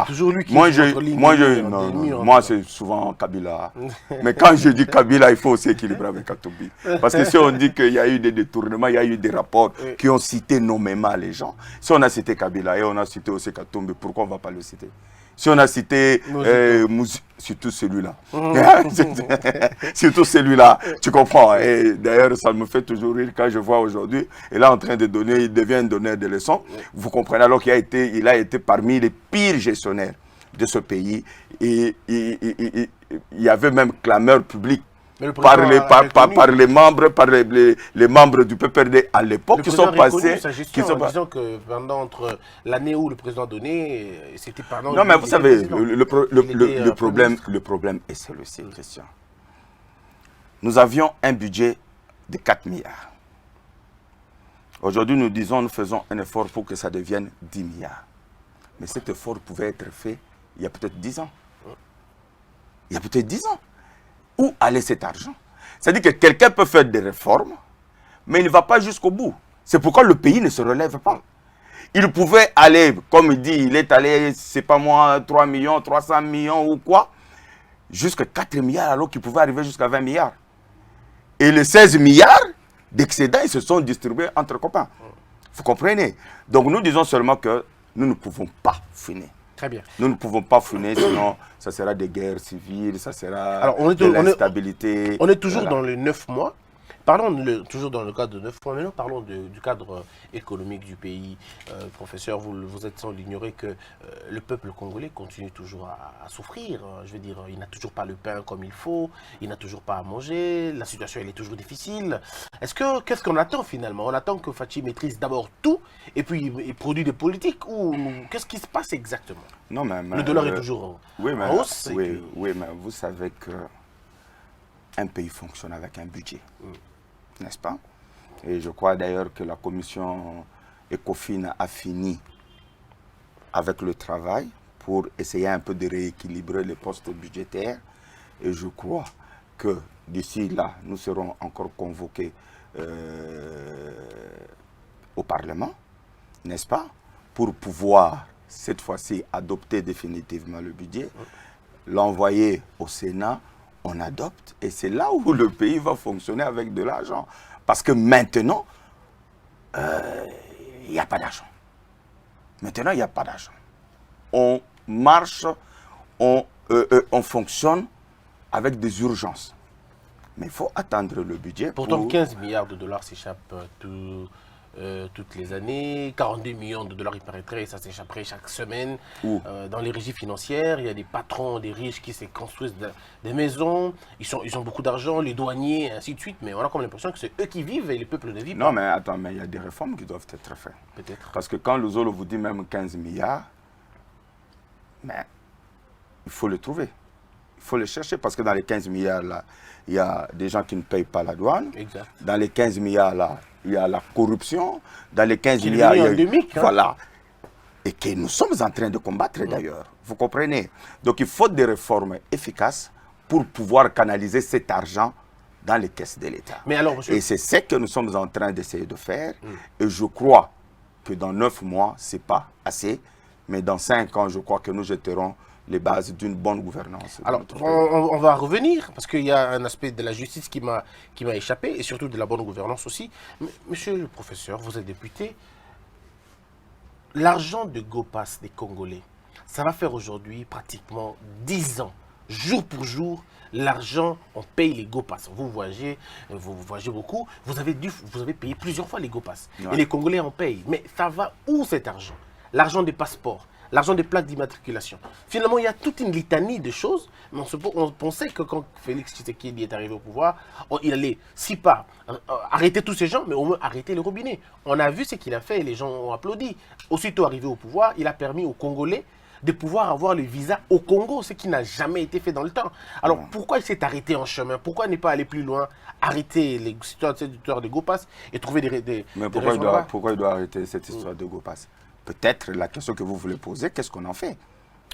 Toujours lui qui moi, est entre lignes, moi c'est souvent Kabila. Mais quand je dis Kabila, il faut aussi équilibrer avec Katumbi. Parce que si on dit qu'il y a eu des détournements, il y a eu des rapports qui ont cité nommément les gens. Si on a cité Kabila et on a cité aussi Katumbi, pourquoi on ne va pas le citer? Si on a cité surtout celui-là. Surtout celui-là, tu comprends. Et d'ailleurs, ça me fait toujours rire quand je vois aujourd'hui, il est en train de donner, il devient un donneur de leçons. Vous comprenez, alors qu'il a été parmi les pires gestionnaires de ce pays. Et il y avait même clameur publique par les membres du PPRD à l'époque qui sont passés. Disons que pendant entre l'année où le président donnait, c'était pendant. Non, mais vous savez, le problème est celui-ci, Christian. Nous avions un budget de 4 milliards. Aujourd'hui, nous faisons un effort pour que ça devienne 10 milliards. Mais cet effort pouvait être fait il y a peut-être 10 ans. Il y a peut-être 10 ans. Où allait cet argent? C'est-à-dire que quelqu'un peut faire des réformes, mais il ne va pas jusqu'au bout. C'est pourquoi le pays ne se relève pas. Il pouvait aller, comme il dit, il est allé, c'est pas moi, 3 millions, 300 millions ou quoi, jusqu'à 4 milliards, alors qu'il pouvait arriver jusqu'à 20 milliards. Et les 16 milliards d'excédents, ils se sont distribués entre copains. Vous comprenez? Donc nous disons seulement que nous ne pouvons pas finir. Très bien. Nous ne pouvons pas finir, sinon ça sera des guerres civiles, ça sera de l'instabilité. On est toujours dans les 9 mois. Parlons toujours dans le cadre de 9 mois, maintenant parlons du cadre économique du pays. Professeur, vous êtes sans l'ignorer que le peuple congolais continue toujours à souffrir. Je veux dire, il n'a toujours pas le pain comme il faut, il n'a toujours pas à manger, la situation elle est toujours difficile. Qu'est-ce qu'on attend finalement? On attend que Fachi maîtrise d'abord tout et puis il produit des politiques ou qu'est-ce qui se passe exactement? Non, le dollar est toujours en hausse. Oui, mais vous savez que un pays fonctionne avec un budget, n'est-ce pas? Et je crois d'ailleurs que la commission ECOFIN a fini avec le travail pour essayer un peu de rééquilibrer les postes budgétaires. Et je crois que d'ici là, nous serons encore convoqués au Parlement, n'est-ce pas? Pour pouvoir, cette fois-ci, adopter définitivement le budget, l'envoyer au Sénat, on adopte, et c'est là où le pays va fonctionner avec de l'argent. Parce que maintenant, il n'y a pas d'argent. Maintenant, il n'y a pas d'argent. On marche, on fonctionne avec des urgences. Mais il faut attendre le budget. Pourtant, 15 milliards de dollars s'échappent toutes les années. 42 millions de dollars, il paraîtrait, ça s'échapperait chaque semaine. Dans les régies financières, il y a des patrons, des riches qui se construisent des maisons. Ils ont beaucoup d'argent, les douaniers, ainsi de suite. Mais on a comme l'impression que c'est eux qui vivent et les peuples ne vivent pas. Non, mais attends, mais il y a des réformes qui doivent être faites. Peut-être. Parce que quand le Zolo vous dit même 15 milliards, mais il faut le trouver. Il faut le chercher parce que dans les 15 milliards, là, il y a des gens qui ne payent pas la douane. Exact. Dans les 15 milliards, là, il y a la corruption. Dans les 15 milliards, il y a... endémique, hein. Voilà. Et que nous sommes en train de combattre d'ailleurs. Vous comprenez? Donc il faut des réformes efficaces pour pouvoir canaliser cet argent dans les caisses de l'État. Et c'est ce que nous sommes en train d'essayer de faire. Et je crois que dans 9 mois, ce n'est pas assez. Mais dans 5 ans, je crois que nous jeterons les bases d'une bonne gouvernance. Alors, on va revenir, parce qu'il y a un aspect de la justice qui m'a échappé, et surtout de la bonne gouvernance aussi. Monsieur le professeur, vous êtes député. L'argent de GoPass des Congolais, ça va faire aujourd'hui pratiquement 10 ans, jour pour jour, l'argent, on paye les GoPass. Vous voyagez beaucoup, vous avez payé plusieurs fois les GoPass. Ouais. Et les Congolais en payent. Mais ça va où cet argent? L'argent des passeports, l'argent des plaques d'immatriculation. Finalement, il y a toute une litanie de choses. Mais on pensait que quand Félix Tshisekedi est arrivé au pouvoir, il allait, si pas arrêter tous ces gens, mais au moins arrêter le robinet. On a vu ce qu'il a fait et les gens ont applaudi. Aussitôt arrivé au pouvoir, il a permis aux Congolais de pouvoir avoir le visa au Congo, ce qui n'a jamais été fait dans le temps. Alors, pourquoi il s'est arrêté en chemin? Pourquoi ne pas aller plus loin, arrêter les histoires de GoPass et trouver des Mais pourquoi il doit arrêter cette histoire de GoPass? Peut-être la question que vous voulez poser, qu'est-ce qu'on en fait?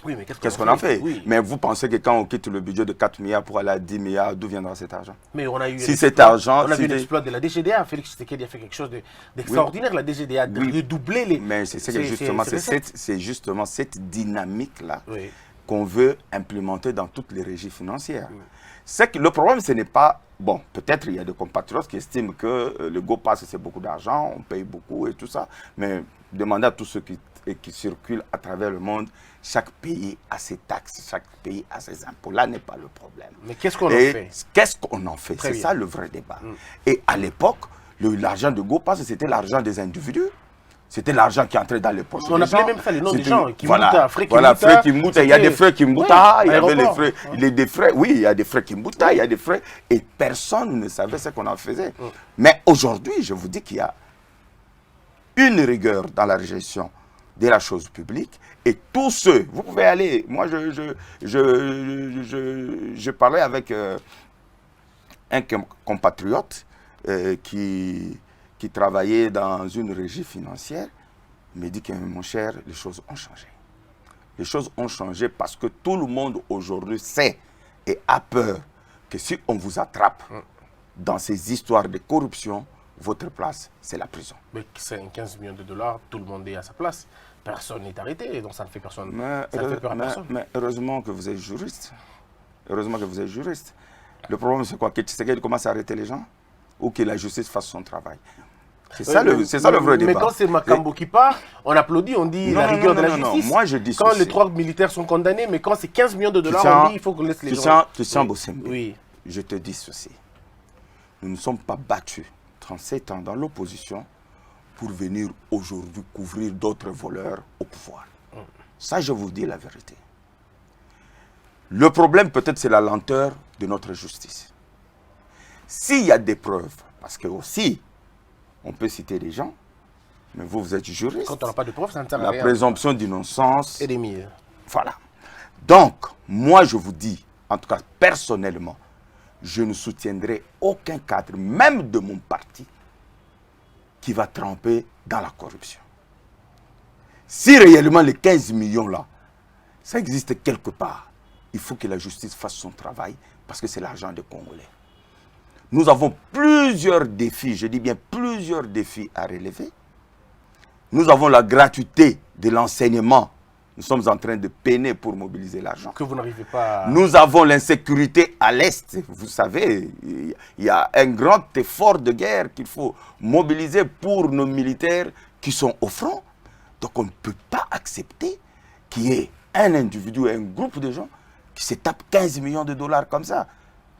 Oui, mais qu'est-ce qu'on en fait? Oui. Mais vous pensez que quand on quitte le budget de 4 milliards pour aller à 10 milliards, d'où viendra cet argent? Mais on a eu si cet argent, on a vu l'exploit de la DGDA. Félix Tshisekedi a fait quelque chose d'extraordinaire. La DGDA de doubler les... Mais c'est justement cette dynamique-là qu'on veut implémenter dans toutes les régies financières. C'est que le problème, ce n'est pas... Bon, peut-être il y a des compatriotes qui estiment que le GoPass, c'est beaucoup d'argent, on paye beaucoup et tout ça. Mais demandez à tous ceux qui circulent à travers le monde, chaque pays a ses taxes, chaque pays a ses impôts. Là n'est pas le problème. Mais qu'est-ce qu'on en fait? Qu'est-ce qu'on en fait? C'est ça le vrai débat. Et à l'époque, l'argent de GoPass, c'était l'argent des individus. C'était l'argent qui entrait dans les poches des gens. On appelait même ça les noms des gens. Frais Kimbuta. Il y a des frais Kimbuta, il y avait des frais. Oui, il y a des frais Kimbuta, il y a des frais. Et personne ne savait ce qu'on en faisait. Mais aujourd'hui, je vous dis qu'il y a une rigueur dans la gestion de la chose publique. Et tous ceux, vous pouvez aller. Moi, je parlais avec un compatriote qui travaillait dans une régie financière, me dit que mon cher, les choses ont changé. Les choses ont changé parce que tout le monde aujourd'hui sait et a peur que si on vous attrape dans ces histoires de corruption, votre place, c'est la prison. Mais c'est 15 millions de dollars, tout le monde est à sa place. Personne n'est arrêté, donc ça ne fait personne. Ça ne fait peur à personne. Mais heureusement que vous êtes juriste. Heureusement que vous êtes juriste. Le problème, c'est quoi? Que Tshisekedi commence à arrêter les gens ou que la justice fasse son travail? C'est ça le vrai débat. Mais quand c'est Makambo qui part, on applaudit, on dit la rigueur de la justice. Moi, je dis quand les 3 militaires sont condamnés, mais quand c'est 15 millions de dollars, on dit il faut qu'on laisse les gens... Tu sens Bossembe. Oui. Je te dis ceci. nous ne sommes pas battus 37 ans dans l'opposition pour venir aujourd'hui couvrir d'autres voleurs au pouvoir. Ça, je vous dis la vérité. Le problème, peut-être, c'est la lenteur de notre justice. S'il y a des preuves, parce que aussi, on peut citer des gens, mais vous, vous êtes juriste. Quand on n'a pas de preuves, ça ne sert à rien. La présomption d'innocence. Et des mille. Voilà. Donc, moi, je vous dis, en tout cas, personnellement, je ne soutiendrai aucun cadre, même de mon parti, qui va tremper dans la corruption. Si réellement les 15 millions là, ça existe quelque part, il faut que la justice fasse son travail parce que c'est l'argent des Congolais. Nous avons plusieurs défis, je dis bien plusieurs défis à relever. Nous avons la gratuité de l'enseignement. Nous sommes en train de peiner pour mobiliser l'argent. Que vous n'arrivez pas à... Nous avons l'insécurité à l'Est. Vous savez, il y a un grand effort de guerre qu'il faut mobiliser pour nos militaires qui sont au front. Donc on ne peut pas accepter qu'il y ait un individu, un groupe de gens qui se tapent 15 millions de dollars comme ça.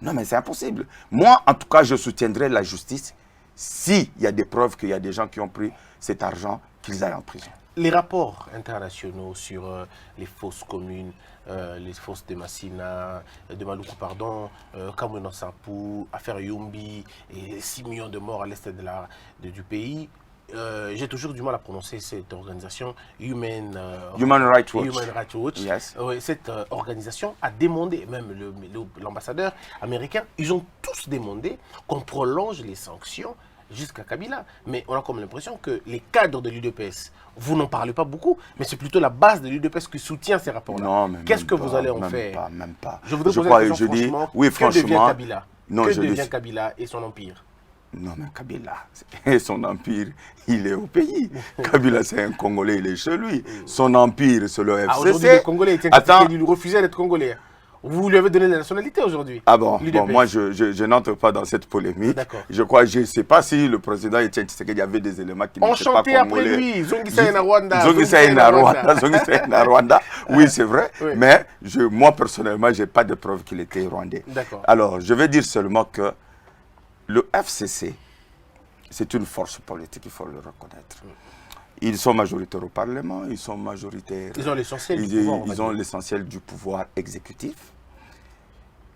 Non mais c'est impossible. Moi, en tout cas, je soutiendrai la justice s'il y a des preuves qu'il y a des gens qui ont pris cet argent, qu'ils aillent en prison. Les rapports internationaux sur les fosses communes, les fosses de Massina, de Maluku, pardon, Kamweno Sampou, affaire Yumbi, et 6 millions de morts à l'est du pays, j'ai toujours du mal à prononcer cette organisation, Human Rights Watch. Human Rights Watch. Yes. Cette organisation a demandé, même l'ambassadeur américain, ils ont tous demandé qu'on prolonge les sanctions jusqu'à Kabila. Mais on a comme l'impression que les cadres de l'UDPS, vous n'en parlez pas beaucoup, mais c'est plutôt la base de l'UDPS qui soutient ces rapports-là. Non, mais qu'est-ce que vous allez en faire? Même pas. Je voudrais poser la question franchement. Oui, franchement. Que devient Kabila? Non, que devient Kabila et son empire? Non, mais Kabila, son empire, il est au pays. Kabila, c'est un Congolais, il est chez lui. Son empire, c'est le FCC. Aujourd'hui, le Congolais, il lui refusait d'être Congolais. Vous lui avez donné la nationalité aujourd'hui. Ah bon, moi, je n'entre pas dans cette polémique. D'accord. Je ne sais pas si le président Etienne Tshisekedi avait des éléments qui n'étaient pas congolais. Après lui, Zongisa na Rwanda. Zongisa na Rwanda. Oui, c'est vrai. Oui. Mais moi, personnellement, je n'ai pas de preuve qu'il était rwandais. D'accord. Alors, je vais dire seulement que le FCC, c'est une force politique, il faut le reconnaître. Ils sont majoritaires au Parlement, ils sont majoritaires. Ils ont l'essentiel du pouvoir. Ils ont l'essentiel du pouvoir exécutif.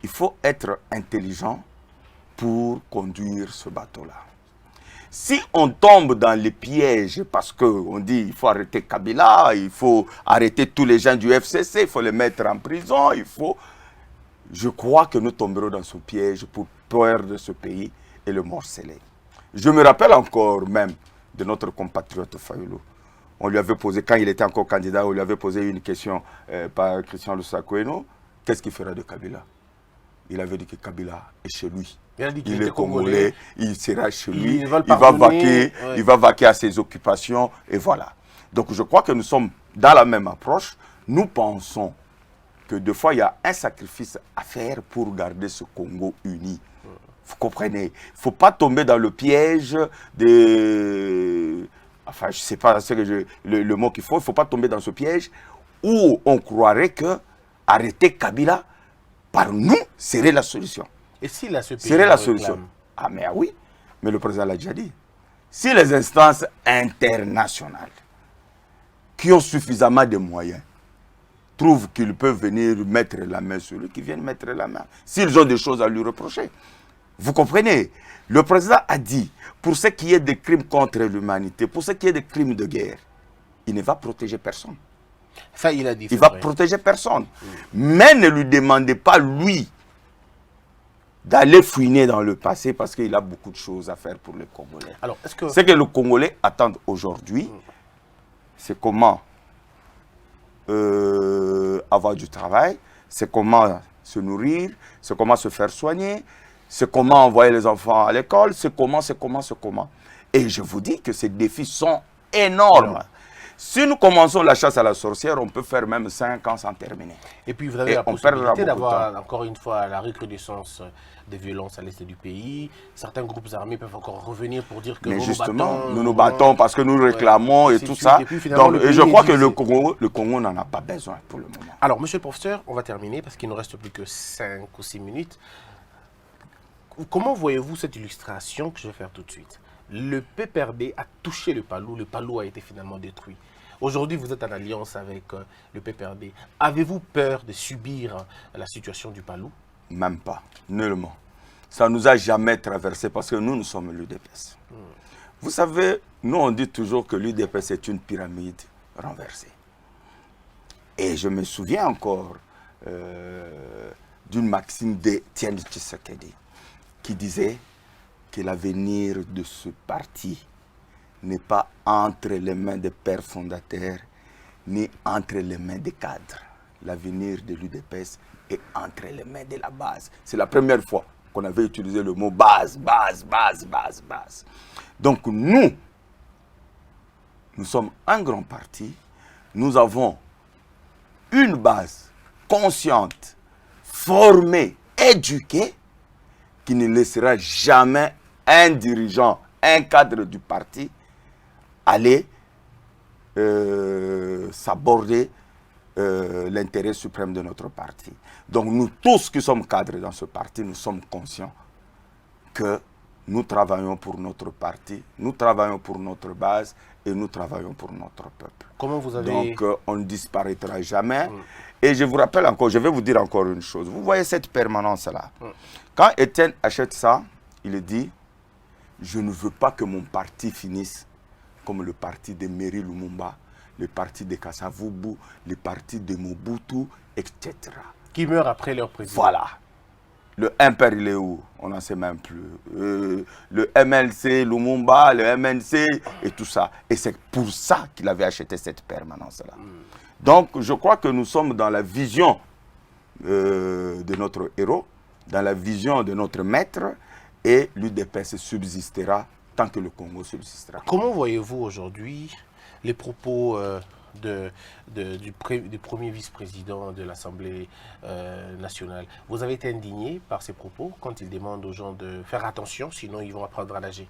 Il faut être intelligent pour conduire ce bateau-là. Si on tombe dans les pièges, parce qu'on dit qu'il faut arrêter Kabila, il faut arrêter tous les gens du FCC, il faut les mettre en prison, je crois que nous tomberons dans ce piège pour perdre ce pays et le morceler. Je me rappelle encore même de notre compatriote Fayoulou. On lui avait posé, quand il était encore candidat, on lui avait posé une question par Christian Lusakoueno. Qu'est-ce qu'il fera de Kabila? Il avait dit que Kabila est chez lui. Il est congolais, il sera chez lui, il va vaquer à ses occupations, et voilà. Donc je crois que nous sommes dans la même approche. Nous pensons que des fois, il y a un sacrifice à faire pour garder ce Congo uni. Vous comprenez? Il ne faut pas tomber dans le piège de... Enfin, je ne sais pas le mot qu'il faut. Il ne faut pas tomber dans ce piège où on croirait que arrêter Kabila, par nous, serait la solution. Et si là, ce pays serait la solution. Ah, mais oui. Mais le président l'a déjà dit. Si les instances internationales qui ont suffisamment de moyens trouvent qu'ils peuvent venir mettre la main sur lui, qu'ils viennent mettre la main. S'ils ont des choses à lui reprocher. Vous comprenez? Le président a dit, pour ce qui est des crimes contre l'humanité, pour ce qui est des crimes de guerre, il ne va protéger personne. Ça, il a dit. Il va protéger personne. Mais ne lui demandez pas, lui, d'aller fouiner dans le passé parce qu'il a beaucoup de choses à faire pour les Congolais. Alors, est-ce que... Ce que les Congolais attendent aujourd'hui, c'est comment avoir du travail, c'est comment se nourrir, c'est comment se faire soigner, c'est comment envoyer les enfants à l'école, c'est comment. Et je vous dis que ces défis sont énormes. Si nous commençons la chasse à la sorcière, on peut faire même 5 ans sans terminer. Et puis vous avez la possibilité d'avoir encore une fois la recrudescence des violences à l'est du pays. Certains groupes armés peuvent encore revenir pour dire que nous nous battons parce que nous réclamons et tout ça. Et je crois que le Congo n'en a pas besoin pour le moment. Alors, monsieur le professeur, on va terminer parce qu'il ne nous reste plus que 5 ou 6 minutes. Comment voyez-vous cette illustration que je vais faire tout de suite? Le PPRD a touché le Palou a été finalement détruit. Aujourd'hui, vous êtes en alliance avec le PPRD. Avez-vous peur de subir la situation du Palou? Même pas, nullement. Ça ne nous a jamais traversé parce que nous sommes l'UDPS. Vous savez, nous on dit toujours que l'UDPS est une pyramide renversée. Et je me souviens encore d'une maxime d'Étienne Tshisekedi qui disait que l'avenir de ce parti n'est pas entre les mains des pères fondateurs, ni entre les mains des cadres. L'avenir de l'UDPS est entre les mains de la base. C'est la première fois qu'on avait utilisé le mot base, base, base, base, base. Donc nous sommes un grand parti, nous avons une base consciente, formée, éduquée, qui ne laissera jamais un dirigeant, un cadre du parti aller s'aborder l'intérêt suprême de notre parti. Donc nous tous qui sommes cadres dans ce parti, nous sommes conscients que nous travaillons pour notre parti, nous travaillons pour notre base et nous travaillons pour notre peuple. Comment vous avez... Donc on ne disparaîtra jamais. Et je vous rappelle encore, je vais vous dire encore une chose. Vous voyez cette permanence-là. Quand Étienne achète ça, il dit, je ne veux pas que mon parti finisse comme le parti de Mary Lumumba, le parti de Kasavubu, le parti de Mobutu, etc. Qui meurent après leur président. Voilà. Le impère, il est où? On n'en sait même plus. Le MLC, Lumumba, le MNC et tout ça. Et c'est pour ça qu'il avait acheté cette permanence-là. Donc, je crois que nous sommes dans la vision de notre héros, dans la vision de notre maître, et l'UDPS subsistera tant que le Congo subsistera. Comment voyez-vous aujourd'hui les propos du premier vice-président de l'Assemblée nationale? Vous avez été indigné par ces propos quand il demande aux gens de faire attention, sinon ils vont apprendre à nager?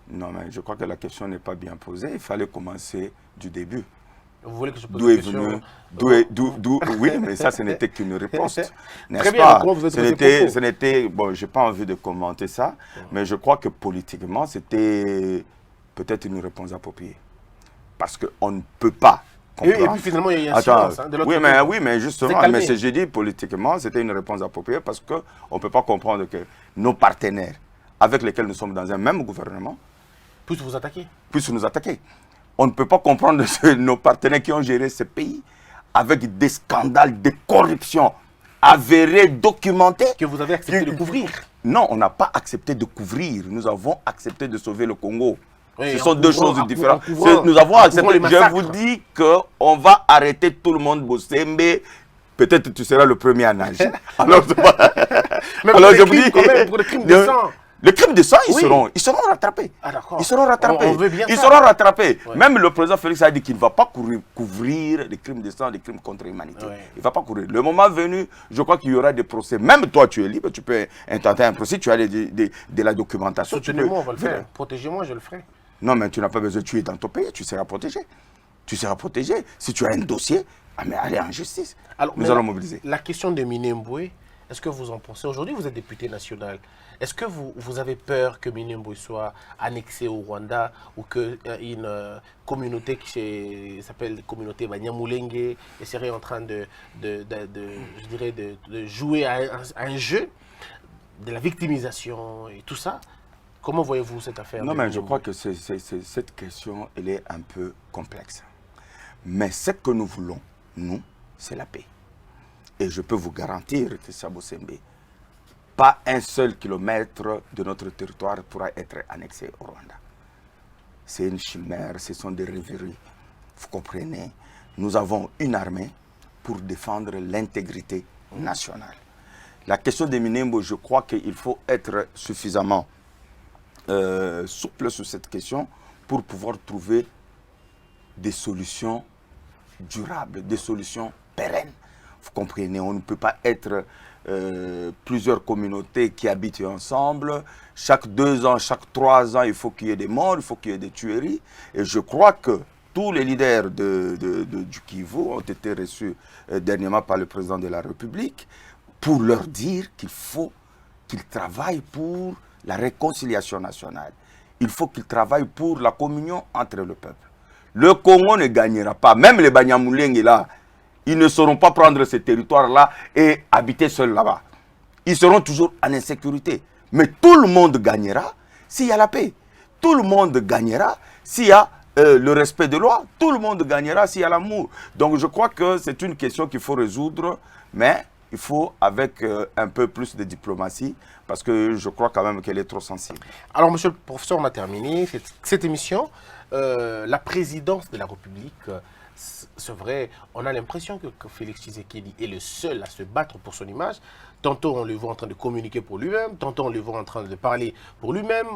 Non, mais je crois que la question n'est pas bien posée. Il fallait commencer du début. Vous voulez que je pose D'où la est question? venu, oui, mais ça, ce n'était qu'une réponse. N'est-ce bien, pas? comment vous êtes Ce n'était, bon, j'ai pas envie de commenter ça, mais je crois que politiquement, c'était peut-être une réponse appropriée. Parce qu'on ne peut pas comprendre. Et puis finalement, il y a un silence. Hein, de l'autre côté. Oui, mais justement, mais j'ai dit politiquement, c'était une réponse appropriée parce qu'on ne peut pas comprendre que nos partenaires avec lesquels nous sommes dans un même gouvernement puissent vous attaquer. Puissent nous attaquer. On ne peut pas comprendre nos partenaires qui ont géré ce pays avec des scandales de corruption avérés, documentés. Que vous avez accepté de couvrir. Non, on n'a pas accepté de couvrir. Nous avons accepté de sauver le Congo. Oui, ce sont deux choses différentes. Nous avons accepté. Je vous dis qu'on va arrêter tout le monde, Bossembe. Peut-être tu seras le premier à nager. Alors, je vous dis. Quand même, pour le crime de sang. Le crime de sang, ils seront rattrapés. Ah, ils seront rattrapés. On veut bien ils ça. seront rattrapés. Ouais. Même le président Félix a dit qu'il ne va pas couvrir les crimes de sang, les crimes contre l'humanité. Ouais. Il ne va pas courir. Le moment venu, je crois qu'il y aura des procès. Même toi, tu es libre, tu peux intenter un procès, tu as de la documentation. Soutenez-moi, on va le faire. Protégez-moi, je le ferai. Non, mais tu n'as pas besoin de tuer dans ton pays, tu seras protégé. Tu seras protégé. Si tu as un dossier, mais allez en justice. Alors, nous allons mobiliser. La question de Minembwe, est-ce que vous en pensez? Aujourd'hui, vous êtes député national. Est-ce que vous avez peur que Minembwe soit annexé au Rwanda ou qu'une communauté qui s'appelle la communauté Banyamulenge serait en train de jouer à un jeu de la victimisation et tout ça? Comment voyez-vous cette affaire? Non, mais je crois que cette question, elle est un peu complexe. Mais ce que nous voulons, nous, c'est la paix. Et je peux vous garantir que Sabo Sembe, pas un seul kilomètre de notre territoire pourra être annexé au Rwanda. C'est une chimère, ce sont des rêveries. Vous comprenez? Nous avons une armée pour défendre l'intégrité nationale. La question des Minembwe, je crois qu'il faut être suffisamment souple sur cette question pour pouvoir trouver des solutions durables, des solutions pérennes. Vous comprenez, on ne peut pas être plusieurs communautés qui habitent ensemble. Chaque 2 ans, chaque 3 ans, il faut qu'il y ait des morts, il faut qu'il y ait des tueries. Et je crois que tous les leaders du Kivu ont été reçus dernièrement par le président de la République pour leur dire qu'il faut qu'il travaille pour la réconciliation nationale. Il faut qu'il travaille pour la communion entre le peuple. Le Congo ne gagnera pas. Même les Banyamulenge là, ils ne sauront pas prendre ces territoires-là et habiter seuls là-bas. Ils seront toujours en insécurité. Mais tout le monde gagnera s'il y a la paix. Tout le monde gagnera s'il y a le respect de loi. Tout le monde gagnera s'il y a l'amour. Donc je crois que c'est une question qu'il faut résoudre, mais il faut avec un peu plus de diplomatie, parce que je crois quand même qu'elle est trop sensible. Alors, monsieur le professeur, on a terminé cette émission. La présidence de la République, c'est vrai, on a l'impression que Félix Tshisekedi est le seul à se battre pour son image. Tantôt, on le voit en train de communiquer pour lui-même, tantôt, on le voit en train de parler pour lui-même.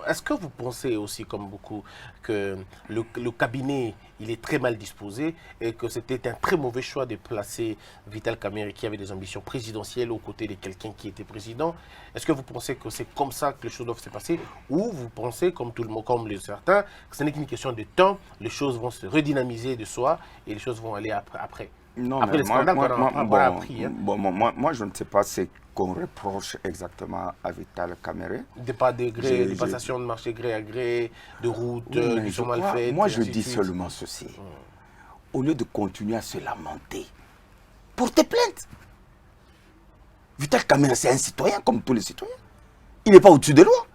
Est-ce que vous pensez aussi, comme beaucoup, que le cabinet, il est très mal disposé et que c'était un très mauvais choix de placer Vital Kamerhe, qui avait des ambitions présidentielles, aux côtés de quelqu'un qui était président? Est-ce que vous pensez que c'est comme ça que les choses doivent se passer, ou vous pensez, comme tout le monde, comme les certains, que ce n'est qu'une question de temps, les choses vont se redynamiser de soi et les choses vont aller après? Non, après mais les scandales qu'on a appris. Hein. Moi, je ne sais pas ce qu'on reproche exactement à Vital Kamerhe. Des pas de gré, de passation de marché gré à gré, de routes qui sont mal faites. Moi, je dis seulement ceci. Au lieu de continuer à se lamenter, portez plainte. Vital Kamerhe, c'est un citoyen comme tous les citoyens. Il n'est pas au-dessus des lois.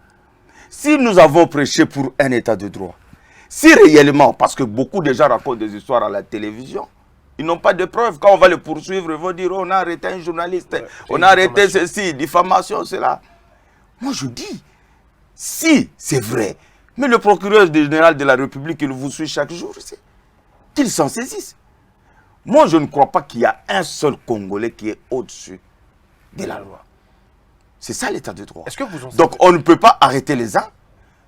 Si nous avons prêché pour un état de droit, si réellement, parce que beaucoup de gens racontent des histoires à la télévision, ils n'ont pas de preuves. Quand on va les poursuivre, ils vont dire on a arrêté un journaliste, on a arrêté ceci, diffamation, cela. Moi je dis, si c'est vrai, mais le procureur général de la République, il vous suit chaque jour, qu'il s'en saisisse. Moi je ne crois pas qu'il y a un seul Congolais qui est au-dessus de la loi. C'est ça l'état de droit. Que vous en Donc on ne peut pas arrêter les uns,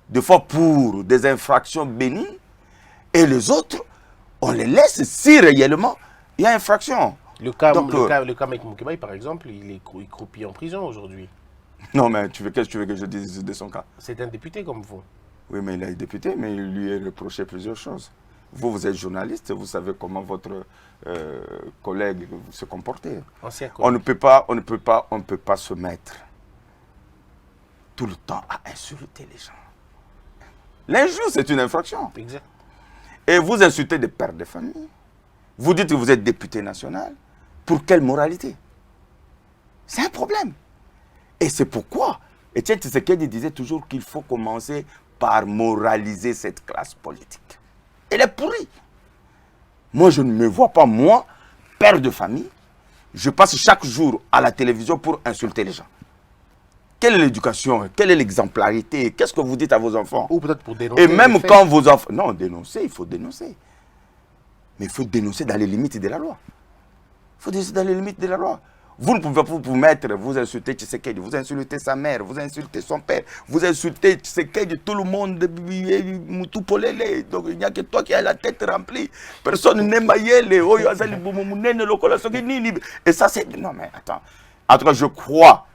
des fois pour des infractions bénignes, et les autres, on les laisse si réellement il y a infraction. Le cas avec Moukébaï, par exemple, il croupit en prison aujourd'hui. Non, mais qu'est-ce que tu veux que je dise de son cas? C'est un député comme vous. Oui, mais il est député, mais il lui est reproché plusieurs choses. Vous êtes journaliste, vous savez comment votre collègue se comportait. On ne peut pas se mettre tout le temps à insulter les gens. L'injure, c'est une infraction. Exact. Et vous insultez des pères de famille. Vous dites que vous êtes député national. Pour quelle moralité? C'est un problème. Et c'est pourquoi Etienne Tshisekedi disait toujours qu'il faut commencer par moraliser cette classe politique. Elle est pourrie. Moi, je ne me vois pas, moi, père de famille. Je passe chaque jour à la télévision pour insulter les gens. Quelle est l'éducation? Quelle est l'exemplarité? Qu'est-ce que vous dites à vos enfants? Ou peut-être pour dénoncer. Et même quand vos enfants... Non, dénoncer, il faut dénoncer. Mais il faut dénoncer dans les limites de la loi. Il faut dénoncer dans les limites de la loi. Vous ne pouvez pas vous mettre, vous insulter Tshisekedi, vous insultez sa mère, vous insultez son père, vous insultez Tshisekedi, tout le monde, Moutou Polele. Donc il n'y a que toi qui as la tête remplie. Personne n'est maillé. Et ça, c'est... Non, mais attends. En tout cas, je crois...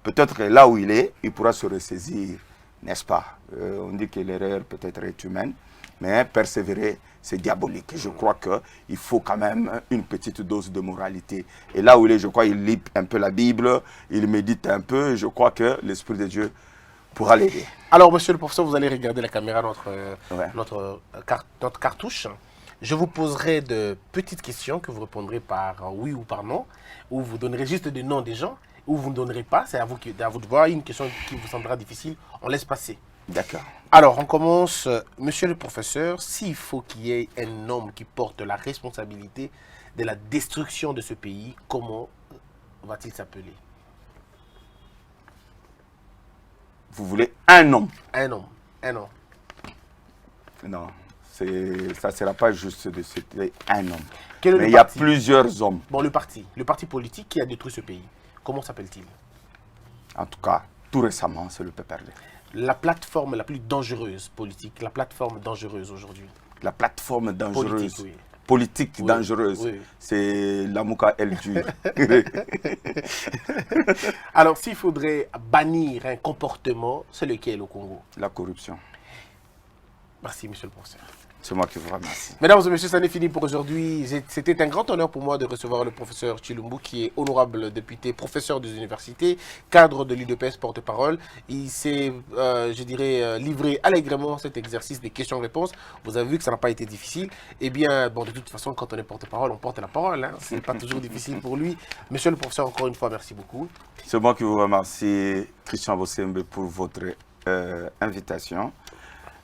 Peut-être que là où il est, il pourra se ressaisir, n'est-ce pas? On dit que l'erreur peut-être est humaine, mais persévérer, c'est diabolique. Je crois qu'il faut quand même une petite dose de moralité. Et là où il est, je crois qu'il lit un peu la Bible, il médite un peu, et je crois que l'Esprit de Dieu pourra l'aider. Alors, monsieur le professeur, vous allez regarder la caméra, notre cartouche. Je vous poserai de petites questions que vous répondrez par oui ou par non, ou vous donnerez juste des noms des gens, ou vous ne donnerez pas, c'est à vous de voir. Une question qui vous semblera difficile, on laisse passer. D'accord. Alors, on commence. Monsieur le professeur, s'il faut qu'il y ait un homme qui porte la responsabilité de la destruction de ce pays, comment va-t-il s'appeler? Vous voulez un homme? Un homme. Non, ça ne sera pas juste de citer un homme. Mais il y a plusieurs hommes. Bon, le parti politique qui a détruit ce pays. Comment s'appelle-t-il? En tout cas, tout récemment, c'est le PPRD. La plateforme la plus dangereuse politique, la plateforme dangereuse aujourd'hui. La plateforme dangereuse. Politique, oui. Politique oui, dangereuse. Oui. C'est la Mouka El Dure. Alors, s'il faudrait bannir un comportement, c'est lequel au Congo? La corruption. Merci, monsieur le professeur. C'est moi qui vous remercie. Mesdames et messieurs, ça n'est fini pour aujourd'hui. C'était un grand honneur pour moi de recevoir le professeur Tshilumbu, qui est honorable député, professeur des universités, cadre de l'UDPS, porte-parole. Il s'est, je dirais, livré allègrement cet exercice des questions-réponses. Vous avez vu que ça n'a pas été difficile. Eh bien, bon, de toute façon, quand on est porte-parole, on porte la parole. Hein. Ce n'est pas toujours difficile pour lui. Monsieur le professeur, encore une fois, merci beaucoup. C'est moi qui vous remercie, Christian Bossembe, pour votre invitation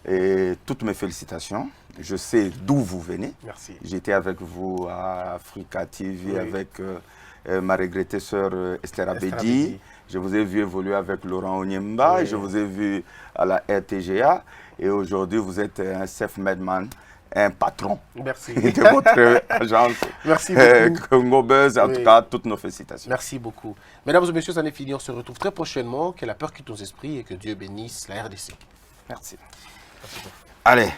et toutes mes félicitations. Je sais d'où vous venez. Merci. J'étais avec vous à Africa TV, Oui. avec ma regrettée sœur Esther Abedi. Je vous ai vu évoluer avec Laurent Onyemba. Oui. Je vous ai vu à la RTGA. Et aujourd'hui, vous êtes un self-made un patron Merci. de votre agence. Merci beaucoup. Congo Buzz. En Oui. tout cas, toutes nos félicitations. Merci beaucoup. Mesdames et messieurs, ça n'est fini. On se retrouve très prochainement. Que la peur quitte nos esprits et que Dieu bénisse la RDC. Merci. Merci beaucoup. Allez.